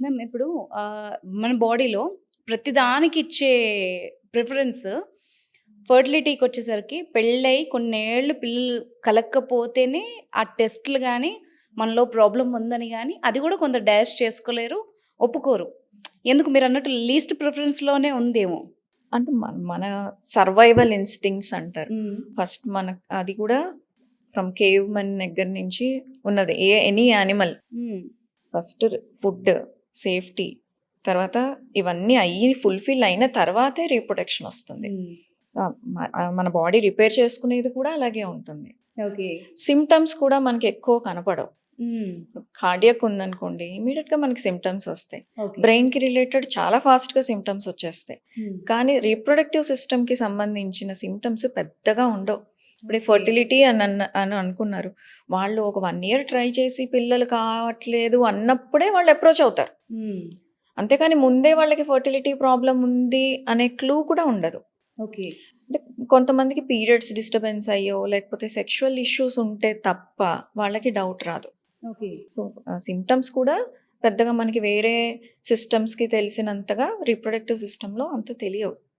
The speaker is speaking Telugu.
మ్యామ్ ఇప్పుడు మన బాడీలో ప్రతిదానికి ఇచ్చే ప్రిఫరెన్స్ ఫర్టిలిటీకొచ్చేసరికి పెళ్ళై కొన్నేళ్ళు పిల్లలు కలగకపోతేనే ఆ టెస్ట్‌లు గాని, మనలో ప్రాబ్లమ్ ఉందని గాని, అది గూడా కొందరు డాష్ చేసుకోలేరు, ఒప్పుకోరు. ఎందుకు మీరన్నట్టు లీస్ట్ ప్రిఫరెన్స్‌లోనే ఉందేమో. అంటే మన సర్వైవల్ ఇన్‌స్టింక్ట్స్ అంటారు. హ్మ్. ఫస్ట్ మనకు అది కూడా ఫ్రమ్ కేవ్ మెన్ దగ్గర నుంచి ఉన్నది. ఎనీ యానిమల్ హ్మ్. ఫస్ట్ ఫుడ్, సేఫ్టీ, తర్వాత ఇవన్నీ ఫుల్‌ఫిల్ అయిన తర్వాతే రీప్రొడక్షన్ వస్తుంది. హ్మ్. మన బాడీ రిపేర్ చేసుకునేది కూడా అలాగే ఉంటుంది. ఓకే. సిమ్టమ్స్ కూడా మనకి ఎక్కువ కనపడవు. హ్మ్. కార్డియాక్ ఉందనుకోండి, ఇమీడియట్‌గా మనకి సిమ్టమ్స్ వస్తాయి. ఓకే. బ్రెయిన్‌కి రిలేటెడ్ చాలా ఫాస్ట్‌గా సిమ్టమ్స్ వచ్చేస్తాయి. హ్మ్. కానీ రీప్రొడక్టివ్ సిస్టమ్‌కి సంబంధించిన సిమ్టమ్స్ పెద్దగా ఉండవు. ఇప్పుడు ఓకే. ఫర్టిలిటీ అని అనుకున్నారు. వాళ్ళు ఒక 1 ఇయర్ ట్రై చేసి పిల్లలు కావట్లేదు అన్నప్పుడే వాళ్ళు అప్రోచ్ అవుతారు. హ్మ్. అంతేకాని ముందే వాళ్ళకి ఫర్టిలిటీ ప్రాబ్లమ్ ఉంది అనే క్లూ కూడా ఉండదు. ఓకే. అంటే కొంతమందికి పీరియడ్స్ డిస్టర్బెన్స్ అయ్యో, లేకపోతే సెక్షువల్ ఇష్యూస్ ఉంటే తప్ప వాళ్ళకి డౌట్ రాదు. ఓకే. సో, సిమ్టమ్స్ కూడా పెద్దగా మనకి వేరే సిస్టమ్స్‌కి తెలిసినంతగా రీప్రొడక్టివ్ సిస్టమ్‌లో అంత తెలియవు.